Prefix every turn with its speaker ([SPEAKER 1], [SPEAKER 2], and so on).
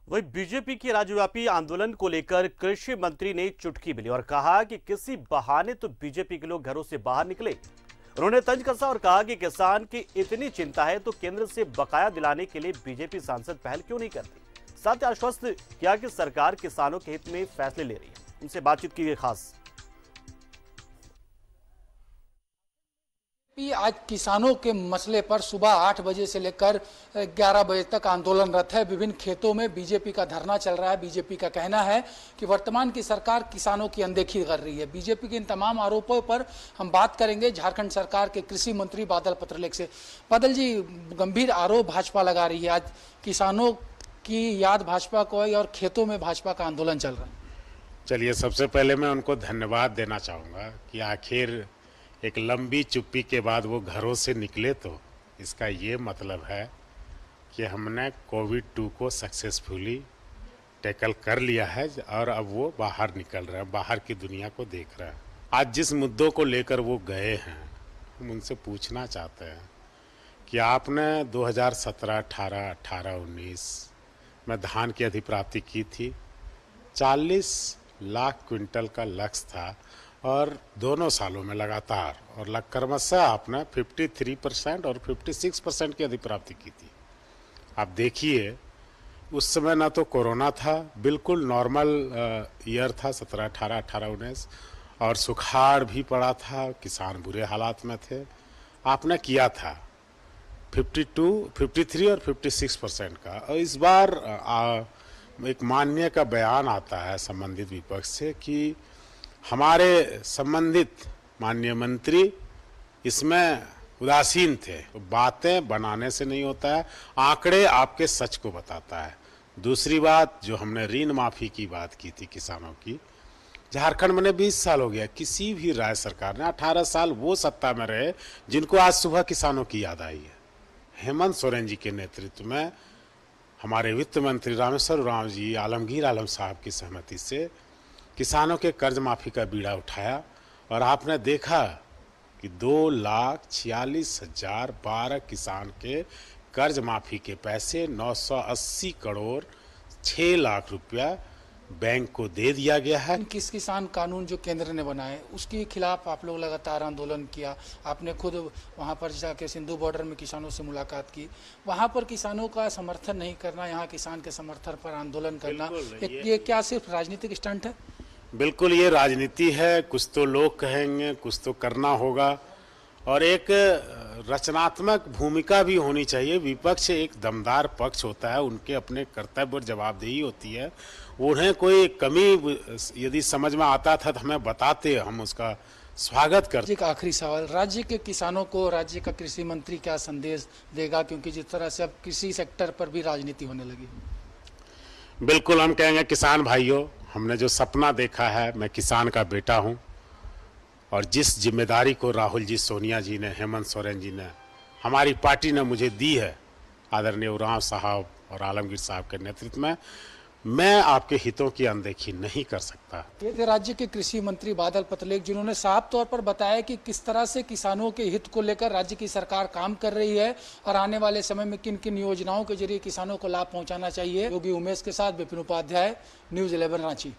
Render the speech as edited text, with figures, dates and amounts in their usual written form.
[SPEAKER 1] वही बीजेपी के राज्यव्यापी आंदोलन को लेकर कृषि मंत्री ने चुटकी मिली और कहा कि किसी बहाने तो बीजेपी के लोग घरों से बाहर निकले। उन्होंने तंज कसा और कहा कि किसान की इतनी चिंता है तो केंद्र से बकाया दिलाने के लिए बीजेपी सांसद पहल क्यों नहीं करती। साथ ही आश्वस्त किया कि सरकार किसानों के हित में फैसले ले रही है। उनसे बातचीत की गई खास।
[SPEAKER 2] आज किसानों के मसले पर सुबह 8 बजे से लेकर 11 बजे तक आंदोलनरत है। विभिन्न खेतों में बीजेपी का धरना चल रहा है। बीजेपी का कहना है कि वर्तमान की सरकार किसानों की अनदेखी कर रही है। बीजेपी के इन तमाम आरोपों पर हम बात करेंगे झारखंड सरकार के कृषि मंत्री बादल पत्रलेख से। बादल जी, गंभीर आरोप भाजपा लगा रही है। आज किसानों की याद भाजपा को आई और खेतों में भाजपा का आंदोलन चल रहा है।
[SPEAKER 3] चलिए, सबसे पहले मैं उनको धन्यवाद देना चाहूँगा कि आखिर एक लंबी चुप्पी के बाद वो घरों से निकले, तो इसका ये मतलब है कि हमने कोविड-2 को सक्सेसफुली टैकल कर लिया है और अब वो बाहर निकल रहे हैं, बाहर की दुनिया को देख रहे हैं। आज जिस मुद्दों को लेकर वो गए हैं, हम उनसे पूछना चाहते हैं कि आपने 2017, 18, 18-19 में धान की अधिप्राप्ति की थी। 40 लाख क्विंटल का लक्ष्य था और दोनों सालों में लगातार और क्रमशः आपने 53% और 56% की अधिप्राप्ति की थी। आप देखिए, उस समय ना तो कोरोना था, बिल्कुल नॉर्मल ईयर था 17, 18, 18-19, और सुखाड़ भी पड़ा था, किसान बुरे हालात में थे। आपने किया था 52, 53 और 56% का। और इस बार एक माननीय का बयान आता है संबंधित विपक्ष से कि हमारे संबंधित माननीय मंत्री इसमें उदासीन थे। तो बातें बनाने से नहीं होता है, आंकड़े आपके सच को बताता है। दूसरी बात, जो हमने ऋण माफी की बात की थी किसानों की, झारखंड में 20 साल हो गया, किसी भी राज्य सरकार ने 18 साल वो सत्ता में रहे जिनको आज सुबह किसानों की याद आई है। हेमंत सोरेन जी के नेतृत्व में हमारे वित्त मंत्री रामेश्वर उरांव जी, आलमगीर आलम साहब की सहमति से किसानों के कर्ज माफी का बीड़ा उठाया और आपने देखा कि 2,46,012 किसान के कर्ज माफी के पैसे 980 करोड़ 6 लाख रुपया बैंक को दे दिया गया है।
[SPEAKER 2] किस किसान कानून जो केंद्र ने बनाए उसके खिलाफ आप लोग लगातार आंदोलन किया। आपने खुद वहां पर जाके सिंधु बॉर्डर में किसानों से मुलाकात की। वहां पर किसानों का समर्थन नहीं करना, यहाँ किसान के समर्थन पर आंदोलन करना, ये क्या सिर्फ राजनीतिक स्टंट है?
[SPEAKER 3] बिल्कुल, ये राजनीति है। कुछ तो लोग कहेंगे, कुछ तो करना होगा और एक रचनात्मक भूमिका भी होनी चाहिए। विपक्ष एक दमदार पक्ष होता है, उनके अपने कर्तव्य और जवाबदेही होती है। उन्हें कोई कमी यदि समझ में आता था तो हमें बताते, हम उसका स्वागत करते।
[SPEAKER 2] एक आखिरी सवाल, राज्य के किसानों को राज्य का कृषि मंत्री क्या संदेश देगा, क्योंकि जिस तरह से अब कृषि सेक्टर पर भी राजनीति होने लगी?
[SPEAKER 3] बिल्कुल, हम कहेंगे किसान भाइयों, हमने जो सपना देखा है, मैं किसान का बेटा हूं और जिस जिम्मेदारी को राहुल जी, सोनिया जी ने, हेमंत सोरेन जी ने, हमारी पार्टी ने मुझे दी है, आदरणीय उरांव साहब और आलमगीर साहब के नेतृत्व में, मैं आपके हितों की अनदेखी नहीं कर सकता।
[SPEAKER 2] ये थे राज्य के कृषि मंत्री बादल पत्रलेख, जिन्होंने साफ तौर पर बताया कि किस तरह से किसानों के हित को लेकर राज्य की सरकार काम कर रही है और आने वाले समय में किन किन योजनाओं के जरिए किसानों को लाभ पहुंचाना चाहिए। योगी उमेश के साथ विपिन उपाध्याय, न्यूज़ 11 रांची।